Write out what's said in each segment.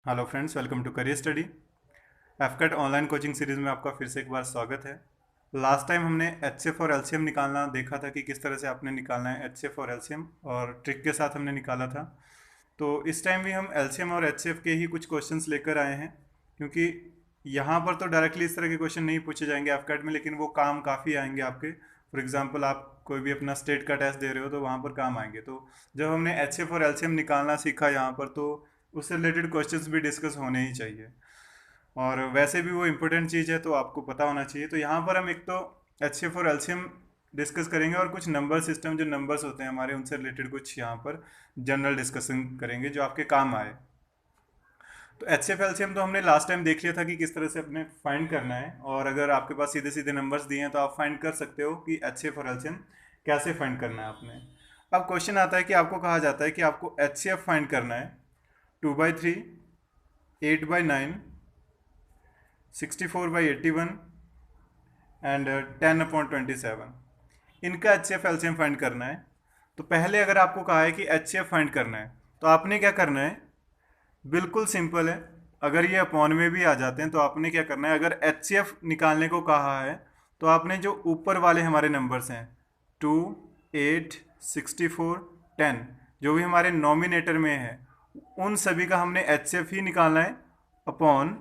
Hello friends, welcome to career study. एफकेट online coaching series में आपका फिर से एक बार स्वागत है। लास्ट टाइम हमने एच एफ और एलसीएम निकालना देखा था कि किस तरह से आपने निकालना है एच एफ और एलसीएम, और ट्रिक के साथ हमने निकाला था। तो इस टाइम भी हम एलसीएम और एच एफ के ही कुछ क्वेश्चंस लेकर आए हैं, क्योंकि यहाँ पर तो डायरेक्टली इस तरह के क्वेश्चन नहीं पूछे जाएंगे एफकेट में, लेकिन वो काम काफ़ी आएंगे आपके। फॉर एग्जाम्पल, आप कोई भी अपना स्टेट का टेस्ट दे रहे हो तो वहाँ पर काम आएंगे। तो जब हमने एच एफ और एलसीएम निकालना सीखा यहाँ पर, तो उससे रिलेटेड क्वेश्चंस भी डिस्कस होने ही चाहिए, और वैसे भी वो इम्पोर्टेंट चीज़ है तो आपको पता होना चाहिए। तो यहाँ पर हम एक तो एच सी एफ और एलसीएम डिस्कस करेंगे, और कुछ नंबर सिस्टम जो नंबर्स होते हैं हमारे, उनसे रिलेटेड कुछ यहाँ पर जनरल डिस्कशन करेंगे जो आपके काम आए। तो एच सी एफ एलसीएम तो हमने लास्ट टाइम देख लिया था कि किस तरह से अपने फाइंड करना है, और अगर आपके पास सीधे सीधे नंबर्स दिए हैं तो आप फाइंड कर सकते हो कि एच सी एफ और एलसीएम कैसे फाइंड करना है आपने। अब क्वेश्चन आता है कि आपको कहा जाता है कि आपको एच सी एफ फाइंड करना है 2/3, 8/9, 64/81 एंड 10/27। इनका H C F LCM find करना है। तो पहले अगर आपको कहा है कि एच सी एफ फाइंड करना है, तो आपने क्या करना है? बिल्कुल सिंपल है। अगर ये अपॉन में भी आ जाते हैं तो आपने क्या करना है? अगर एच सी एफ निकालने को कहा है तो आपने जो ऊपर वाले हमारे नंबर्स हैं 2, 8, 64, 10, जो भी हमारे नॉमिनेटर में है, उन सभी का हमने एच सी एफ ही निकालना है अपॉन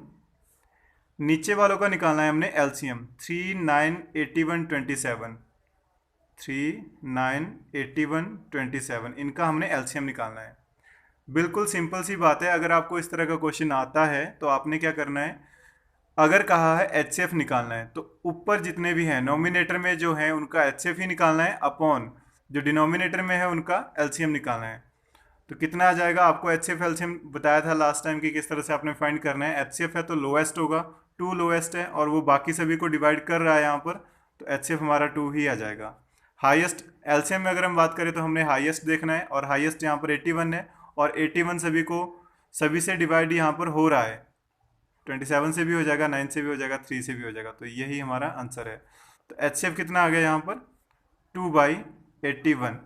नीचे वालों का निकालना है हमने एलसीएम। 3, 9, 81, 27, 3, 9, 81, 27, इनका हमने एलसीएम निकालना है। बिल्कुल सिंपल सी बात है। अगर आपको इस तरह का क्वेश्चन आता है तो आपने क्या करना है? अगर कहा है एच एफ निकालना है तो ऊपर जितने भी हैं नॉमिनेटर में जो है उनका एच एफ ही निकालना है, अपॉन जो डिनोमिनेटर में है उनका एलसीएम निकालना है। तो कितना आ जाएगा? आपको एच सी एफ एलसीएम बताया था लास्ट टाइम कि किस तरह से आपने फाइंड करना है। एच सी एफ है तो लोएस्ट होगा, 2 लोएस्ट है, और वो बाकी सभी को डिवाइड कर रहा है यहाँ पर, तो एच सी एफ हमारा 2 ही आ जाएगा। हाईएस्ट एलसीएम में अगर हम बात करें तो हमने हाईएस्ट देखना है, और हाईएस्ट यहाँ पर 81 है, और 81 सभी से डिवाइड यहाँ पर हो रहा है। 27 से भी हो जाएगा, 9 से भी हो जाएगा, 3 से भी हो जाएगा, तो यही हमारा आंसर है। तो एच सी एफ कितना आ गया यहाँ पर? 2/81।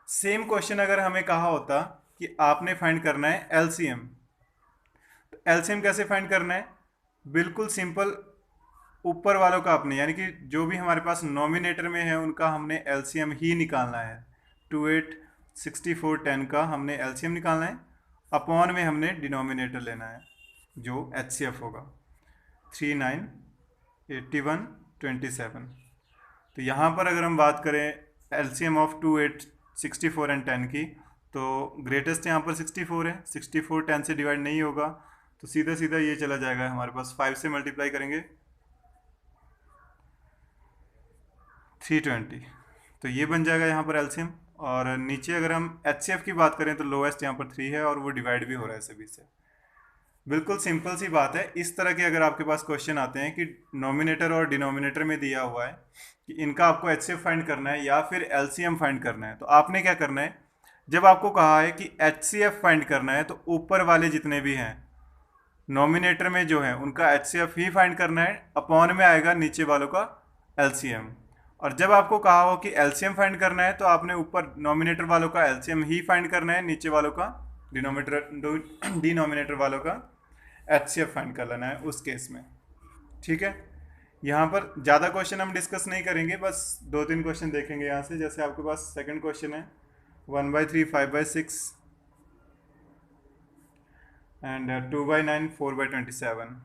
सेम क्वेश्चन अगर हमें कहा होता कि आपने फाइंड करना है एलसीएम, तो एलसीएम कैसे फाइंड करना है? बिल्कुल सिंपल। ऊपर वालों का आपने, यानी कि जो भी हमारे पास नॉमिनेटर में है उनका हमने एलसीएम ही निकालना है। 2, 8, 64, 10 का हमने एलसीएम निकालना है, अपॉन में हमने डिनोमिनेटर लेना है जो एच सी एफ होगा 3, 9, 81, 27। तो यहाँ पर अगर हम बात करें एलसीएम ऑफ 2, 8, 64 एंड 10 की, तो ग्रेटेस्ट यहाँ पर 64 है। 64 10 से डिवाइड नहीं होगा, तो सीधा सीधा ये चला जाएगा हमारे पास। 5 से मल्टीप्लाई करेंगे 320, तो ये बन जाएगा यहाँ पर एलसीएम। और नीचे अगर हम एच सी एफ की बात करें तो लोएस्ट यहाँ पर 3 है, और वो डिवाइड भी हो रहा है सभी से। बिल्कुल सिंपल सी बात है। इस तरह के अगर आपके पास क्वेश्चन आते हैं कि नॉमिनेटर और डिनोमिनेटर में दिया हुआ है कि इनका आपको एच सी एफ फाइंड करना है या फिर एलसीएम फाइंड करना है, तो आपने क्या करना है? जब आपको कहा है कि एच सी एफ फाइंड करना है तो ऊपर वाले जितने भी हैं नॉमिनेटर में जो है उनका एच सी एफ ही फाइंड करना है, अपॉन में आएगा नीचे वालों का एलसीएम। और जब आपको कहा हो कि एलसीएम फाइंड करना है तो आपने ऊपर नॉमिनेटर वालों का एलसीएम ही फाइंड करना है, नीचे वालों का डिनोमिनेटर वालों का एच सी एफ फाइंड कर लेना है उस केस में। ठीक है। यहाँ पर ज़्यादा क्वेश्चन हम डिस्कस नहीं करेंगे, बस 2-3 क्वेश्चन देखेंगे यहाँ से। जैसे आपके पास सेकंड क्वेश्चन है 1/3, 5/6 एंड 2/9, 4/27।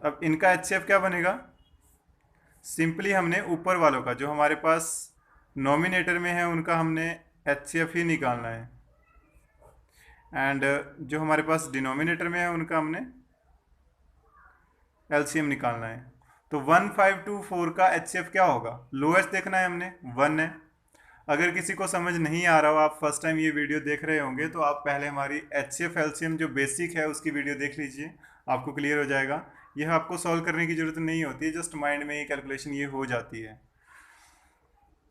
अब इनका एच सी एफ क्या बनेगा? सिंपली हमने ऊपर वालों का जो हमारे पास नॉमिनेटर में है उनका हमने एच सी एफ ही निकालना है, एंड जो हमारे पास डिनोमिनेटर में है उनका हमने एलसीएम निकालना है। तो 1524 का एच सी एफ क्या होगा? लोएस्ट देखना है हमने, 1 है। अगर किसी को समझ नहीं आ रहा हो, आप फर्स्ट टाइम ये वीडियो देख रहे होंगे, तो आप पहले हमारी एच सी एफ एलसीएम जो बेसिक है उसकी वीडियो देख लीजिए, आपको क्लियर हो जाएगा। यह आपको सॉल्व करने की जरूरत नहीं होती है, जस्ट माइंड में ही कैलकुलेशन ये हो जाती है।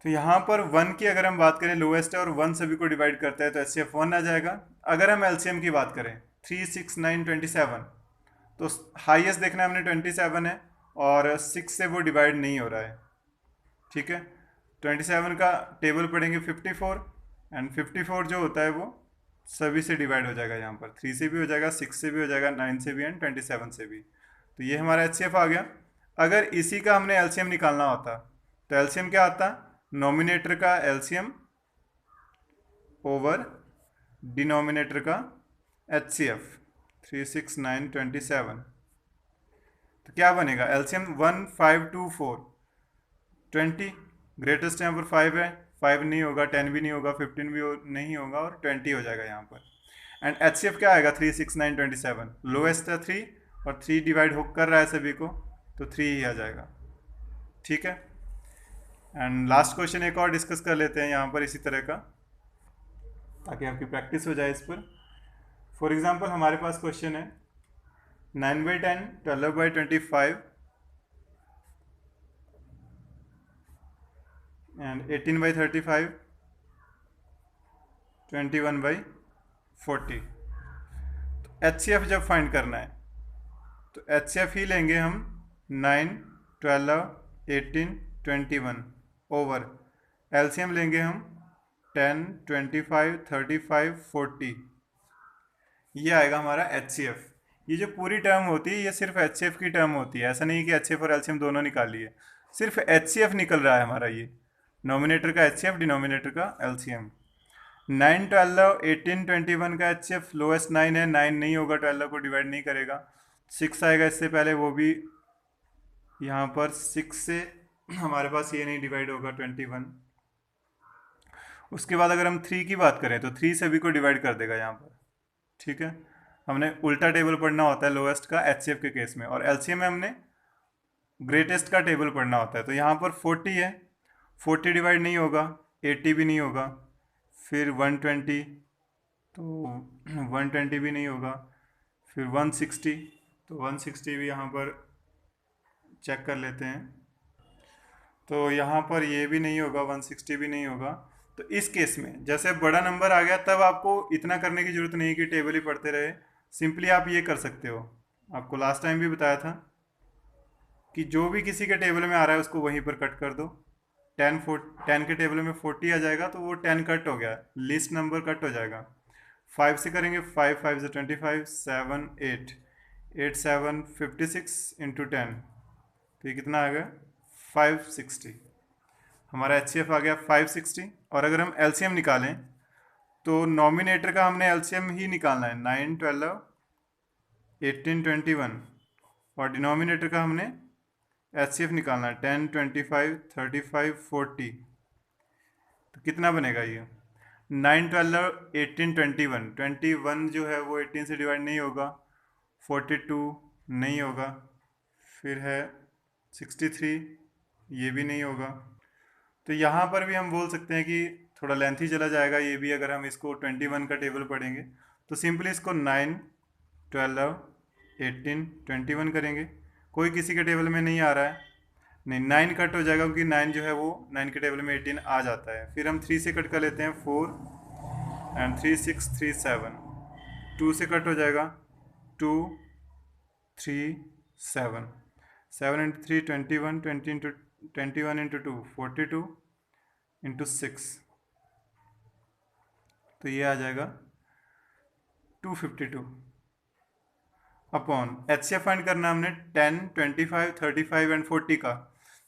तो यहाँ पर 1 की अगर हम बात करें, लोएस्ट है और 1 सभी को डिवाइड करता है, तो एच सी एफ 1 आ जाएगा। अगर हम एलसीएम की बात करें 3, 6, 9, 27, तो हाईएस्ट देखना है हमने 27 है, और 6 से वो डिवाइड नहीं हो रहा है। ठीक है। 27 का टेबल पढ़ेंगे 54, एंड 54 जो होता है वो सभी से डिवाइड हो जाएगा, यहाँ पर 3 से भी हो जाएगा, 6 से भी हो जाएगा, 9 से भी एंड 27 से भी। तो ये हमारा HCF आ गया। अगर इसी का हमने LCM निकालना होता तो LCM क्या आता, नॉमिनेटर का LCM ओवर डिनोमिनेटर का HCF 36927। तो क्या बनेगा, LCM 1524 20, ग्रेटेस्ट यहाँ पर 5 है, 5 नहीं होगा, 10 भी नहीं होगा, 15 भी नहीं होगा, और 20 हो जाएगा यहाँ पर। एंड HCF क्या आएगा 36927, लोएस्ट है 3 और 3 डिवाइड हो कर रहा है सभी को, तो 3 ही आ जाएगा। ठीक है। एंड लास्ट क्वेश्चन एक और डिस्कस कर लेते हैं यहाँ पर इसी तरह का, ताकि आपकी प्रैक्टिस हो जाए इस पर। फॉर एग्जाम्पल हमारे पास क्वेश्चन है 9/10, 12/25 एंड 18/35, 21/40। तो HCF जब फाइंड करना है तो HCF ही लेंगे हम 9, 12, 18, 21 ओवर LCM लेंगे हम 10, 25, 35, 40। ये आएगा हमारा HCF। ये जो पूरी टर्म होती है ये सिर्फ HCF की टर्म होती है, ऐसा नहीं कि HCF और LCM दोनों निकालिए, सिर्फ HCF निकल रहा है हमारा, ये नॉमिनेटर का HCF, डिनोमिनेटर का LCM। 9, 12, 18, 21 का HCF लोएस्ट 9 है, 9 नहीं होगा, 12 को डिवाइड नहीं करेगा। 6 आएगा इससे पहले, वो भी यहाँ पर 6 से हमारे पास ये नहीं डिवाइड होगा 21। उसके बाद अगर हम 3 की बात करें तो 3 सभी को डिवाइड कर देगा यहाँ पर। ठीक है, हमने उल्टा टेबल पढ़ना होता है लोएस्ट का HCF के केस में, और LCM में हमने ग्रेटेस्ट का टेबल पढ़ना होता है। तो यहाँ पर 40 है, 40 डिवाइड नहीं होगा, 80 भी नहीं होगा, फिर 120, तो 120 भी नहीं होगा, फिर 160, तो 160 भी यहाँ पर चेक कर लेते हैं, तो यहाँ पर ये भी नहीं होगा, 160 भी नहीं होगा। तो इस केस में जैसे बड़ा नंबर आ गया तब आपको इतना करने की जरूरत नहीं कि टेबल ही पढ़ते रहे, सिंपली आप ये कर सकते हो। आपको लास्ट टाइम भी बताया था कि जो भी किसी के टेबल में आ रहा है उसको वहीं पर कट कर दो। 10 के टेबल में 40 आ जाएगा तो वो 10 कट हो गया, लिस्ट नंबर कट हो जाएगा। 5 से करेंगे, 5 5 से 25, 7 8 8 7 56 इंटू 10, तो ये कितना आ गया 560। हमारा HCF आ गया 560। और अगर हम LCM निकालें तो नॉमिनेटर का हमने LCM ही निकालना है 9, 12, 18, 21, और डिनोमिनेटर का हमने HCF निकालना है 10, 25, 35, 40। तो कितना बनेगा ये 9, 12, 18, 21, 21 जो है वो 18 से डिवाइड नहीं होगा, 42 नहीं होगा, फिर है 63, ये भी नहीं होगा। तो यहाँ पर भी हम बोल सकते हैं कि थोड़ा लेंथी चला जाएगा ये भी, अगर हम इसको 21 का टेबल पढ़ेंगे तो सिंपली इसको 9, 12, 18, 21 करेंगे। कोई किसी के टेबल में नहीं आ रहा है, नहीं 9 कट हो जाएगा क्योंकि 9 जो है वो 9 के टेबल में 18 आ जाता है। फिर हम 3 से कट कर लेते हैं, 4 एंड 3 6 3 7, 2 से कट हो जाएगा 2 3 7, 7 इंटू 3 21, 20 इंटू 21 इंटू 2 42 इंटू 6, तो ये आ जाएगा 252 अपॉन HCF फाइंड करना हमने 10, 25, 35 एंड 40 का।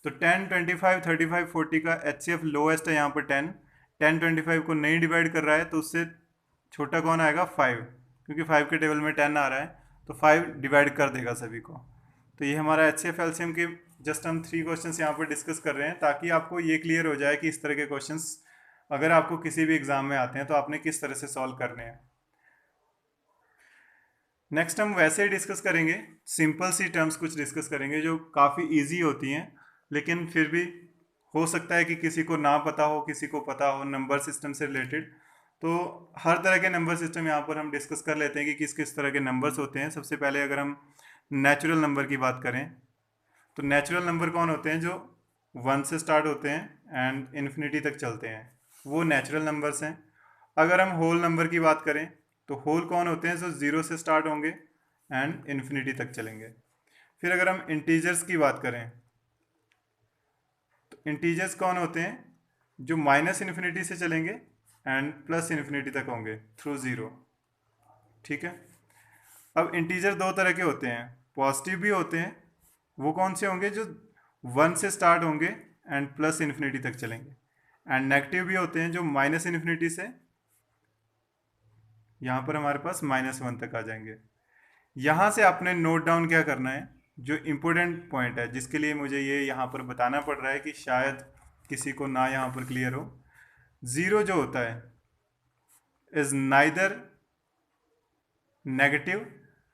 तो 10, 25, 35, 40 का HCF लोएस्ट है यहाँ पर 10, 10 25 को नहीं डिवाइड कर रहा है, तो उससे छोटा कौन आएगा 5, क्योंकि 5 के टेबल में 10 आ रहा है तो 5 डिवाइड कर देगा सभी को। तो ये हमारा HCF LCM के जस्ट हम 3 क्वेश्चंस यहाँ पर डिस्कस कर रहे हैं, ताकि आपको ये क्लियर हो जाए कि इस तरह के क्वेश्चंस अगर आपको किसी भी एग्जाम में आते हैं तो आपने किस तरह से सॉल्व करने हैं। नेक्स्ट हम वैसे ही डिस्कस करेंगे, सिंपल सी टर्म्स कुछ डिस्कस करेंगे जो काफ़ी इजी होती हैं, लेकिन फिर भी हो सकता है कि किसी को ना पता हो, किसी को पता हो नंबर सिस्टम से रिलेटेड। तो हर तरह के नंबर सिस्टम यहाँ पर हम डिस्कस कर लेते हैं कि किस किस तरह के नंबर्स होते हैं। सबसे पहले अगर हम नेचुरल नंबर की बात करें तो नेचुरल नंबर कौन होते हैं, जो 1 से स्टार्ट होते हैं एंड इन्फिनिटी तक चलते हैं, वो नेचुरल नंबर्स हैं। अगर हम होल नंबर की बात करें तो होल कौन होते हैं, जो 0 से स्टार्ट होंगे एंड इन्फिनिटी तक चलेंगे। फिर अगर हम इंटीजर्स की बात करें तो इंटीजर्स कौन होते हैं, जो माइनस इन्फिनिटी से चलेंगे एंड प्लस इन्फिनिटी तक होंगे थ्रू ज़ीरो। ठीक है। अब इंटीजर दो तरह के होते हैं, पॉजिटिव भी होते हैं, वो कौन से होंगे, जो 1 से स्टार्ट होंगे एंड प्लस इन्फिनिटी तक चलेंगे, एंड नेगेटिव भी होते हैं जो माइनस इन्फिनिटी से यहाँ पर हमारे पास -1 तक आ जाएंगे। यहाँ से आपने नोट डाउन क्या करना है, जो इम्पोर्टेंट पॉइंट है जिसके लिए मुझे ये यहाँ पर बताना पड़ रहा है कि शायद किसी को ना यहाँ पर क्लियर हो। ज़ीरो जो होता है is neither negative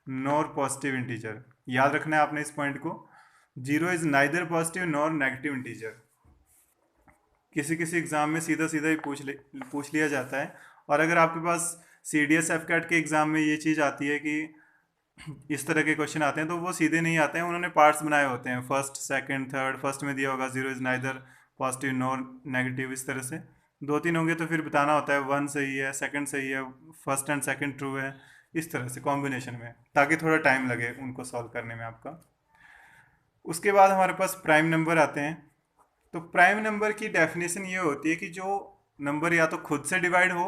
nor positive integer. याद रखना है आपने इस पॉइंट को, zero is neither positive nor negative integer. किसी किसी एग्जाम में सीधा सीधा ही पूछ लिया जाता है। और अगर आपके पास CDS FCAT के एग्जाम में ये चीज़ आती है कि इस तरह के क्वेश्चन आते हैं, तो वो सीधे नहीं आते हैं, उन्होंने पार्ट्स बनाए होते हैं, फर्स्ट सेकंड थर्ड। फर्स्ट में दिया होगा zero is neither positive nor negative, इस तरह से 2-3 होंगे तो फिर बताना होता है 1 सही है, सेकंड सही है, फर्स्ट एंड सेकंड ट्रू है, इस तरह से कॉम्बिनेशन में, ताकि थोड़ा टाइम लगे उनको सॉल्व करने में आपका। उसके बाद हमारे पास प्राइम नंबर आते हैं। तो प्राइम नंबर की डेफिनेशन ये होती है कि जो नंबर या तो खुद से डिवाइड हो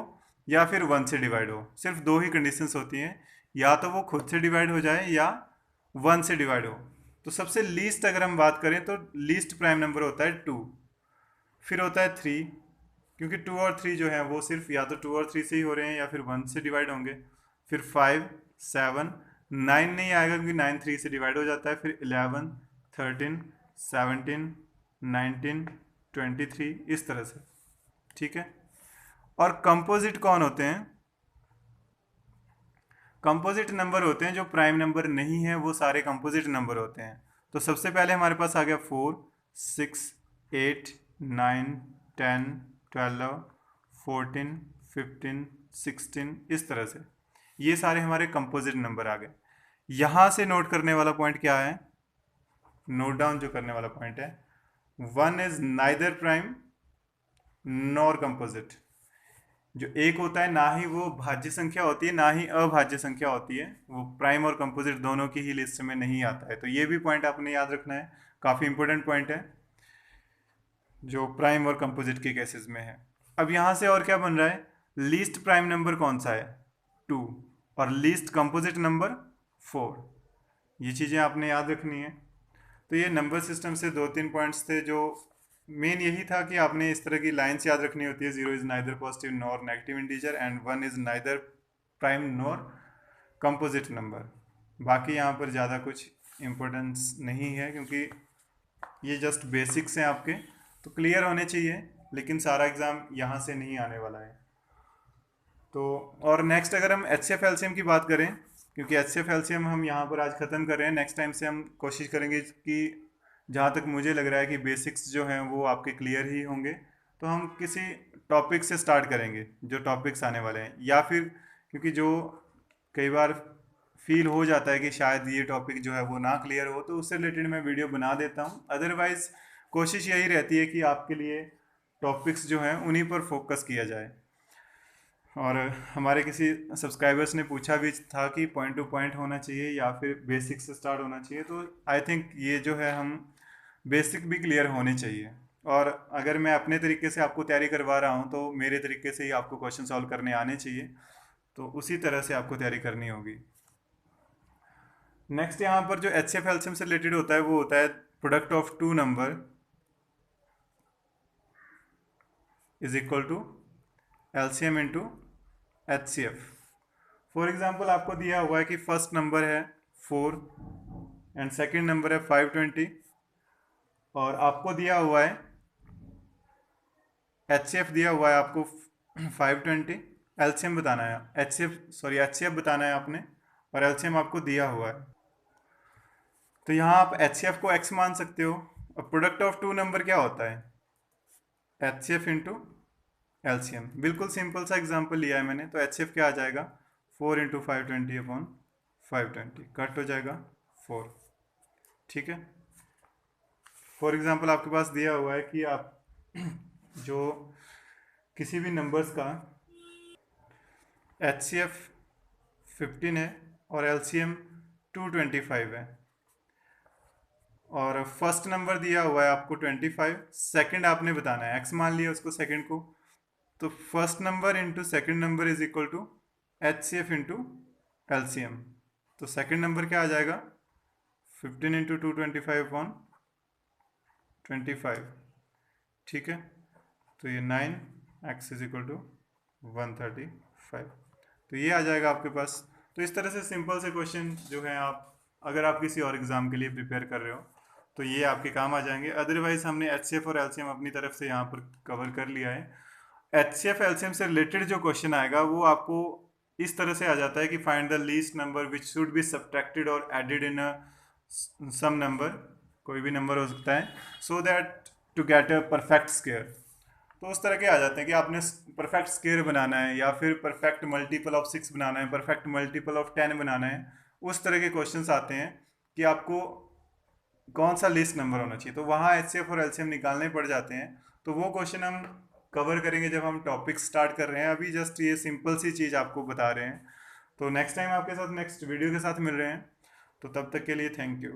या फिर 1 से डिवाइड हो। सिर्फ दो ही कंडीशंस होती हैं, या तो वो खुद से डिवाइड हो जाए या 1 से डिवाइड हो। तो सबसे लीस्ट अगर हम बात करें तो लीस्ट प्राइम नंबर होता है 2, फिर होता है 3, क्योंकि 2 और 3 जो है वो सिर्फ या तो 2 और 3 से ही हो रहे हैं या फिर 1 से डिवाइड होंगे। फिर 5, 7, 9 नहीं आएगा क्योंकि 9 3 से डिवाइड हो जाता है। फिर 11, 13, 17, 19, 23, इस तरह से। ठीक है। और कंपोजिट कौन होते हैं, कंपोजिट नंबर होते हैं जो प्राइम नंबर नहीं है, वो सारे कंपोजिट नंबर होते हैं। तो सबसे पहले हमारे पास आ गया 4, 6, 8, 9, 10, 12, 14, 15, 16, इस तरह से ये सारे हमारे कंपोजिट नंबर आ गए। यहाँ से नोट करने वाला पॉइंट क्या है, नोट डाउन जो करने वाला पॉइंट है, 1 is neither prime nor composite. जो एक होता है ना ही वो भाज्य संख्या होती है ना ही अभाज्य संख्या होती है, वो प्राइम और कंपोजिट दोनों की ही लिस्ट में नहीं आता है। तो ये भी पॉइंट आपने याद रखना है, काफ़ी इंपॉर्टेंट पॉइंट है जो प्राइम और कंपोजिट के केसेस में है। अब यहाँ से और क्या बन रहा है, लीस्ट प्राइम नंबर कौन सा है, 2, और लीस्ट कंपोजिट नंबर 4। ये चीज़ें आपने याद रखनी है। तो ये नंबर सिस्टम से 2-3 पॉइंट्स थे, जो मेन यही था कि आपने इस तरह की लाइन्स याद रखनी होती है, 0 is neither positive nor negative integer and 1 is neither prime nor composite number. बाकी यहाँ पर ज़्यादा कुछ इम्पोर्टेंस नहीं है क्योंकि ये जस्ट बेसिक्स हैं आपके, तो क्लियर होने चाहिए, लेकिन सारा एग्ज़ाम यहाँ से नहीं आने वाला है। तो और नेक्स्ट अगर हम HCF LCM की बात करें, क्योंकि HCF LCM हम यहाँ पर आज ख़त्म कर रहे हैं, नेक्स्ट टाइम से हम कोशिश करेंगे कि जहाँ तक मुझे लग रहा है कि बेसिक्स जो हैं वो आपके क्लियर ही होंगे, तो हम किसी टॉपिक से स्टार्ट करेंगे जो टॉपिक्स आने वाले हैं, या फिर क्योंकि जो कई बार फील हो जाता है कि शायद ये टॉपिक जो है वो ना क्लियर हो, तो उससे रिलेटेड मैं वीडियो बना देता हूँ। अदरवाइज़ कोशिश यही रहती है कि आपके लिए टॉपिक्स जो हैं उन्हीं पर फोकस किया जाए। और हमारे किसी सब्सक्राइबर्स ने पूछा भी था कि पॉइंट टू पॉइंट होना चाहिए या फिर बेसिक से स्टार्ट होना चाहिए, तो आई थिंक ये जो है हम बेसिक भी क्लियर होने चाहिए। और अगर मैं अपने तरीके से आपको तैयारी करवा रहा हूँ तो मेरे तरीके से ही आपको क्वेश्चन सॉल्व करने आने चाहिए, तो उसी तरह से आपको तैयारी करनी होगी। नेक्स्ट यहाँ पर जो HCF LCM से रिलेटेड होता है वो होता है product of two number is equal to LCM into HCF। For example आपको दिया हुआ है कि फर्स्ट नंबर है 4 एंड सेकंड नंबर है 520, और आपको दिया हुआ है HCF दिया हुआ है आपको 520, LCM बताना है, HCF बताना है आपने, और LCM आपको दिया हुआ है। तो यहाँ आप HCF को x मान सकते हो। और प्रोडक्ट ऑफ टू नंबर क्या होता है, HCF इंटू LCM। बिल्कुल सिंपल सा एग्जांपल लिया है मैंने, तो HCF क्या आ जाएगा, 4 इंटू 520 अपॉन 520, कट हो जाएगा 4। ठीक है। फॉर एग्जांपल आपके पास दिया हुआ है कि आप जो किसी भी नंबर्स का HCF 15 है और LCM 225 है, और फर्स्ट नंबर दिया हुआ है आपको 25, सेकंड आपने बताना है, x मान लिया उसको सेकंड को, तो first number into second number is equal to H C F into LCM. तो सेकेंड नंबर क्या आ जाएगा, 15 इंटू 225/25, ठीक है। तो ये 9x इज इक्वल टू 135, तो ये आ जाएगा आपके पास। तो इस तरह से सिंपल से क्वेश्चन जो है, आप अगर आप किसी और एग्ज़ाम के लिए प्रिपेयर कर रहे हो तो ये आपके काम आ जाएंगे। अदरवाइज हमने एच सी एफ और एलसीएम अपनी तरफ से यहाँ पर कवर कर लिया है। एच सी एफ एलसीएम से रिलेटेड जो क्वेश्चन आएगा वो आपको इस तरह से आ जाता है कि find the least number which should be subtracted or added in a some number, कोई भी नंबर हो सकता है, so that to get a perfect square. तो उस तरह के आ जाते हैं कि आपने परफेक्ट स्क्वायर बनाना है या फिर परफेक्ट मल्टीपल ऑफ 6 बनाना है, परफेक्ट मल्टीपल ऑफ 10 बनाना है। उस तरह के क्वेश्चंस आते हैं कि आपको कौन सा लीस्ट नंबर होना चाहिए, तो वहाँ एच सी एफ और एलसीएम निकालने पड़ जाते हैं। तो वो क्वेश्चन हम कवर करेंगे जब हम टॉपिक स्टार्ट कर रहे हैं। अभी जस्ट ये सिंपल सी चीज़ आपको बता रहे हैं। तो नेक्स्ट टाइम आपके साथ नेक्स्ट वीडियो के साथ मिल रहे हैं। तो तब तक के लिए थैंक यू।